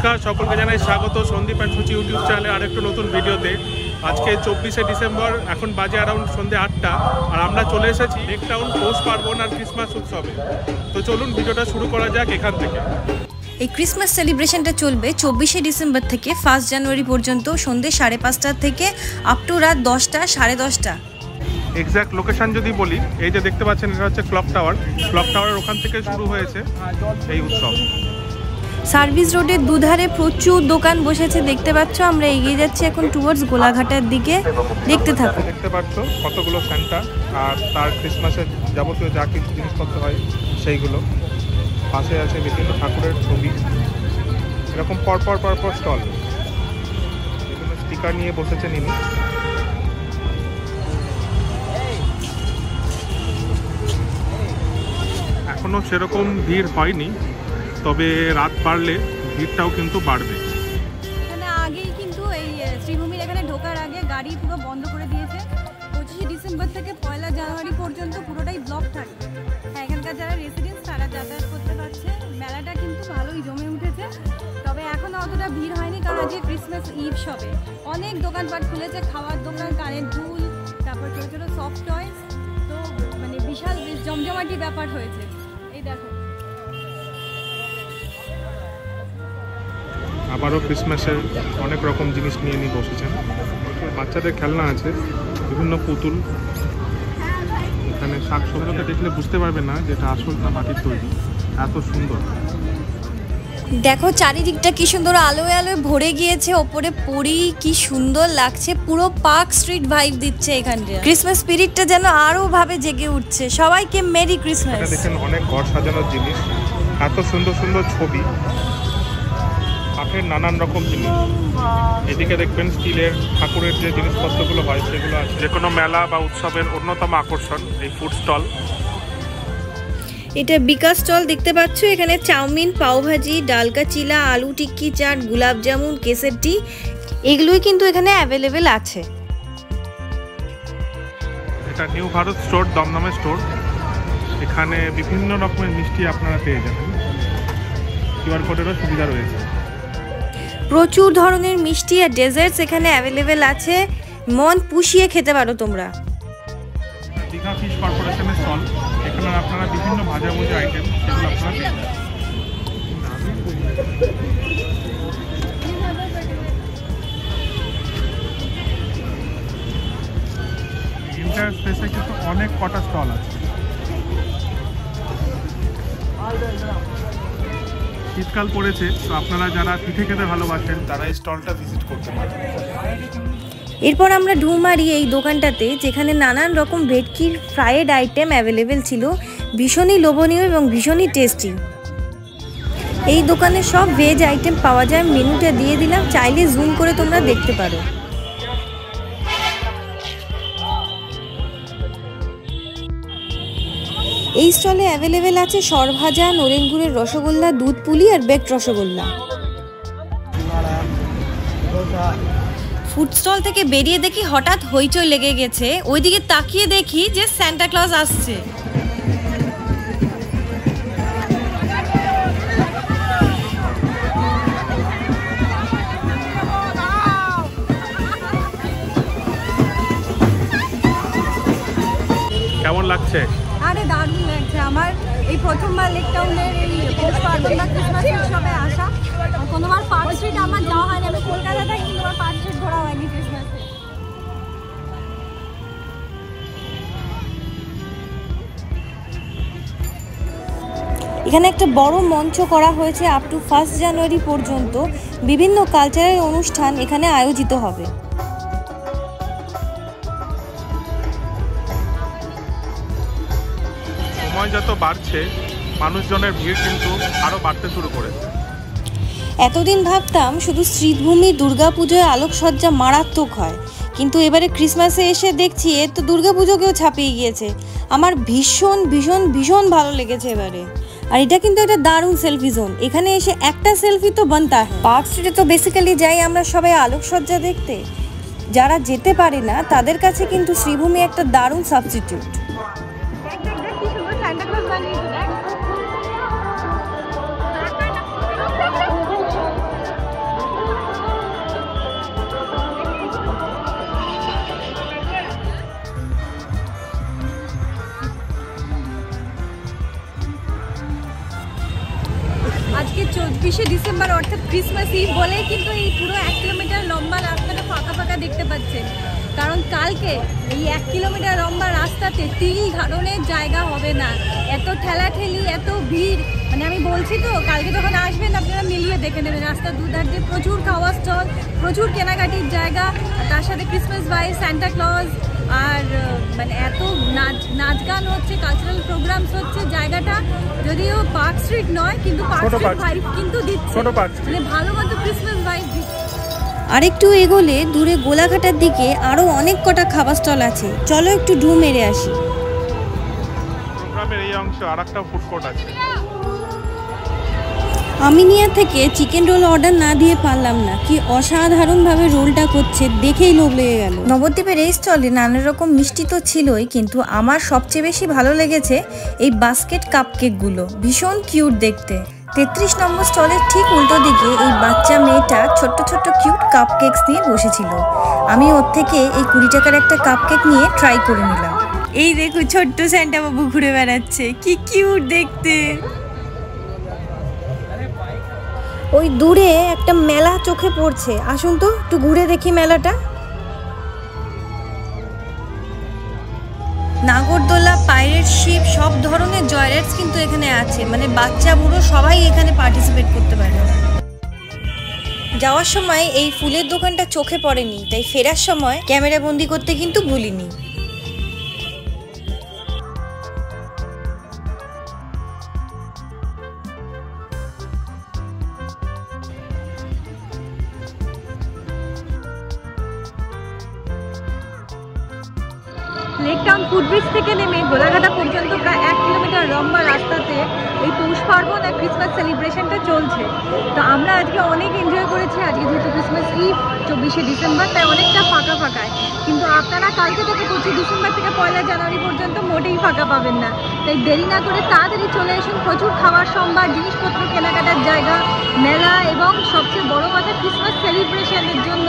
নমস্কার, সকলকে জানাই স্বাগত সন্দীপ অ্যান্ড সুচি ইউটিউব চ্যানেলে আরেকটু নতুন ভিডিওতে। আজকে 24শে ডিসেম্বর, এখন বাজে অ্যারাউন্ড সন্ধ্যে 8টা, আর আমরা চলে এসেছি লেক টাউন পৌষ পার্বণ আর ক্রিসমাস উৎসবে। তো চলুন ভিডিওটা শুরু করা যাক এখান থেকে। এই ক্রিসমাস সেলিব্রেশনটা চলবে 24শে ডিসেম্বর থেকে 1 জানুয়ারি পর্যন্ত, সন্ধ্যে 5:30 থেকে আপ টু রাত 10টা, 10:30। এক্স্যাক্ট লোকেশন যদি বলি, এই যে দেখতে পাচ্ছেন এটা হচ্ছে ক্লক টাওয়ার। ক্লক টাওয়ারের ওখান থেকে শুরু হয়েছে এই উৎসব। সার্ভিস রোডের দুধারে প্রচুর দোকান বসেছে দেখতে পাচ্ছ। আমরা এগিয়ে যাচ্ছি এখন টুয়ার্ডস গোলাঘাটের দিকে, দেখতে থাকো। দেখতে পাচ্ছ কতগুলো সান্টা আর তার ক্রিসমাসের যাবতীয় যা কিছু জিনিসপত্র হয় সেইগুলো। পাশে আছে বিভিন্ন ঠাকুরের ছবি, এরকম পরপর স্টল, বিভিন্ন স্টিকার নিয়ে বসেছেন ইনি। এখনো সেরকম ভিড় হয়নি, তবে রাত বাড়লে ভিড়টাও কিন্তু বাড়বে। এখানে আগেই কিন্তু এই শ্রীভূমির এখানে ঢোকার আগে গাড়ি পুরো বন্ধ করে দিয়েছে। 25শে ডিসেম্বর থেকে 1 জানুয়ারি পর্যন্ত পুরোটাই ব্লক থাকবে। হ্যাঁ, এখানকার যারা রেসিডেন্টস তারা যাতায়াত করতে পারছে। মেলাটা কিন্তু ভালোই জমে উঠেছে, তবে এখনও অতটা ভিড় হয়নি, কারণ আজকে ক্রিসমাস ইভ সবে। অনেক দোকানপাট খুলেছে, খাওয়ার দোকান, কানের দুল, তারপর ছোটো ছোটো সফট টয়েস। তো মানে বিশাল জমজমাটি ব্যাপার হয়েছে। এই দেখো, আবারও ক্রিসমাসের অনেক রকম জিনিস নিয়ে বসেছেন। বাচ্চাদের খেলনা আছে, বিভিন্ন পুতুল। এখানে শাকসবজিটা দেখলে বুঝতে পারবে না যেটা আসল না মাটির তৈরি, এত সুন্দর। দেখো চারিদিকটা কি সুন্দর আলোয় আলোয় ভরে গিয়েছে। ওপরে পরি কি সুন্দর লাগছে, পুরো পার্ক স্ট্রিট ভাইব দিচ্ছে এখানটা। ক্রিসমাস স্পিরিটটা যেন আরো ভাবে জেগে উঠছে। সবাইকে মেরি ক্রিসমাস। দেখেন অনেক ঘর সাজানোর জিনিস, এত সুন্দর সুন্দর ছবি, কাঠের নানান রকম জিনিস। এদিকে দেখবেন স্টিলের ঠাকুরের যে জিনিসপত্রগুলো হয় সেগুলো আছে। যে কোনো মেলা বা উৎসবের অন্যতম আকর্ষণ এই ফুড স্টল। এটা বিকাশ স্টল দেখতে পাচ্ছ। এখানে চাউমিন, পাওভাজি, ডালকা চিলা, আলু টিক্কি চাট, গোলাপ জামুন, কেসের টি, এগুলোই কিন্তু এখানে অ্যাভেলেবেল আছে। এটা নিউ ভারত স্টোর, দমদমের স্টোর। এখানে বিভিন্ন রকমের মিষ্টি আপনারা পেয়ে যাবেন, কিউআর কোডেরও সুবিধা রয়েছে। প্রচুর ধরনের মিষ্টি আর ডেজার্টস এখানে অ্যাভেলেবেল আছে, মন পুষিয়ে খেতে পারো তোমরা। দীঘা ফিশ কর্পোরেশনের স্টল, এখানে আপনারা বিভিন্ন ভাজাভুজি আইটেম সেগুলো আপনারা পেয়ে যাবেন। ইন্টার স্পেসে কিন্তু অনেক কটা স্টল আছে। শীতকাল পড়েছে, তো আপনারা যারা পিঠে খেতে ভালোবাসেন তারা এই স্টলটা ভিজিট করতে পারেন। এরপর আমরা ঢু মারি এই দোকানটাতে, যেখানে নানান রকম ভেটকির ফ্রাইড আইটেম অ্যাভেলেবেল ছিল, ভীষণই লোভনীয় এবং ভীষণই টেস্টি। এই দোকানে সব ভেজ আইটেম পাওয়া যায়। মেনুটা দিয়ে দিলাম, চাইলে জুম করে তোমরা দেখতে পারো। এই স্টলে অ্যাভেলেবেল আছে সরভাজা, নলেন গুড়ের রসগোল্লা, দুধ পুলি আর বেকড রসগোল্লা। ফুড স্টল থেকে বেরিয়ে দেখি হঠাৎ হইচই লেগে গেছে। ওইদিকে তাকিয়ে দেখি যে সান্টা ক্লজ আসছে। কেমন লাগছে? আরে দারুণ লাগছে। আমার এই প্রথমবার লেক টাউনের এই পৌষ পার্বণ বা ক্রিসমাস উৎসবে আসা। কোনোবার পার্ক স্ট্রিট আমার যাওয়া হয়নি, আমি কলকাতা থাকি, কিন্তু আমার পার্ক স্ট্রিট ঘোরা হয়নি ক্রিসমাসে। এখানে একটা বড় মঞ্চ করা হয়েছে, আপ টু 1 জানুয়ারি পর্যন্ত বিভিন্ন কালচারাল অনুষ্ঠান এখানে আয়োজিত হবে। সময় যত বাড়ছে মানুষজনের ভিড় কিন্তু আরো বাড়তে শুরু করেছে। এতদিন ভাবতাম শুধু শ্রীভূমি দুর্গাপুজোয় আলোকসজ্জা মারাত্মক হয়, কিন্তু এবারে ক্রিসমাসে এসে দেখছি এর তো দুর্গাপুজোকেও ছাপিয়ে গিয়েছে। আমার ভীষণ ভীষণ ভীষণ ভালো লেগেছে এবারে। আর এটা কিন্তু একটা দারুণ সেলফি জোন। এখানে এসে একটা সেলফি তো বানতা হয়। পার্ক স্ট্রিটে তো বেসিক্যালি যাই আমরা সবাই আলোকসজ্জা দেখতে, যারা যেতে পারে না তাদের কাছে কিন্তু শ্রীভূমি একটা দারুণ সাবস্টিটিউট। 24শে ডিসেম্বর অর্থাৎ ক্রিসমাস ইভ বলে কিন্তু এই পুরো 1 কিলোমিটার লম্বা রাস্তাটা ফাঁকা ফাঁকা দেখতে পাচ্ছেন, কারণ কালকে এই 1 কিলোমিটার লম্বা রাস্তাতে তিল ধারণের জায়গা হবে না, এত ঠেলাঠেলি, এত ভিড়। মানে আমি বলছি তো, কালকে যখন আসবেন আপনারা মিলিয়ে দেখে নেবেন, রাস্তার দুধার দিয়ে প্রচুর খাওয়ার স্টল, প্রচুর কেনাকাটির জায়গা, আর তার সাথে ক্রিসমাস ভাইব, সান্টা ক্লজ, আর মানে এত নাচ গান হচ্ছে, কালচারাল প্রোগ্রামস হচ্ছে। জায়গাটা যদিও পার্ক স্ট্রিট নয় কিন্তু পার্ক স্ট্রিট ভাইব কিন্তু দিচ্ছে, মানে ভালো মতো ক্রিসমাস ভাইব দিচ্ছে। আরেকটু এগোলে দূরে গোলাঘাটার দিকে আরো অনেক কটা খাবার স্টল আছে, চলো একটু ঢু মেরে আসি। প্রোগ্রামের এই অংশে আরেকটা ফুড কোর্ট আছে। আমিনিয়া থেকে চিকেন রোল অর্ডার না দিয়ে পারলাম না, কি অসাধারণভাবে রোলটা করছে, দেখেই লোভ লেগে গেল। নবদ্বীপের এই স্টলে নানা রকম মিষ্টি তো ছিলই, কিন্তু আমার সবচেয়ে বেশি ভালো লেগেছে এই বাস্কেট কাপকেকগুলো, ভীষণ কিউট দেখতে। 33 নম্বর স্টলের ঠিক উল্টো দিকে এই বাচ্চা মেয়েটা ছোট্ট ছোট্ট কিউট কাপকেকস নিয়ে বসেছিল। আমি ওর থেকে এই 20 টাকার একটা কাপকেক নিয়ে ট্রাই করে নিলাম। এই দেখো ছোট্ট স্যান্টা বাবু ঘুরে বেড়াচ্ছে, কি কিউট দেখতে। ওই দূরে একটা মেলা চোখে পড়ছে, আসুন তো একটু ঘুরে দেখি মেলাটা। নাগরদোলা, পাইরেট শিপ, সব ধরনের জয় রাইডস কিন্তু এখানে আছে, মানে বাচ্চা বুড়ো সবাই এখানে পার্টিসিপেট করতে পারে। যাওয়ার সময় এই ফুলের দোকানটা চোখে পড়েনি, তাই ফেরার সময় ক্যামেরা বন্দি করতে কিন্তু ভুলিনি। লেক টাউন ফুটব্রিজ থেকে নেমে গোলাঘাটা পর্যন্ত প্রায় 1 কিলোমিটার লম্বা রাস্তাতে এই পৌষ পার্বণ আর ক্রিসমাস সেলিব্রেশনটা চলছে। তো আমরা আজকে অনেক এনজয় করেছি। আজকে যেহেতু ক্রিসমাস ইভ 24শে ডিসেম্বর, তাই অনেকটা ফাঁকা ফাঁকায়, কিন্তু আপনারা কালকে থেকে 25 ডিসেম্বর থেকে 1 জানুয়ারি পর্যন্ত মোটেই ফাঁকা পাবেন না। তাই দেরি না করে তাড়াতাড়ি চলে আসুন। প্রচুর খাবার সম্ভার, জিনিসপত্র কেনাকাটার জায়গা, মেলা, এবং সবচেয়ে বড় কথা ক্রিসমাস সেলিব্রেশনের জন্য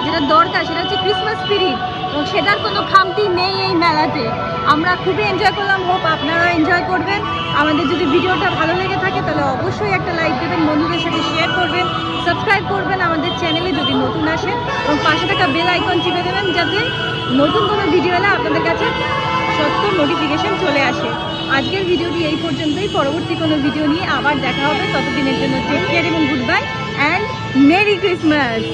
যেটা দরকার সেটা হচ্ছে ক্রিসমাস স্পিরিট, এবং সেটার কোনো খামতি নেই এই মেলাতে। আমরা খুবই এনজয় করলাম, হোপ আপনারা এনজয় করবেন। আমাদের যদি ভিডিওটা ভালো লেগে থাকে তাহলে অবশ্যই একটা লাইক দেবেন, বন্ধুদের সাথে শেয়ার করবেন, সাবস্ক্রাইব করবেন আমাদের চ্যানেলে যদি নতুন আসেন, এবং পাশে থাকা বেল আইকন টিপে দেবেন যাতে নতুন কোনো ভিডিও এলে আপনাদের কাছে সত্য নোটিফিকেশন চলে আসে। আজকের ভিডিওটি এই পর্যন্তই, পরবর্তী কোনো ভিডিও নিয়ে আবার দেখা হবে। ততদিনের জন্য টেক কেয়ার এবং good bye and merry Christmas.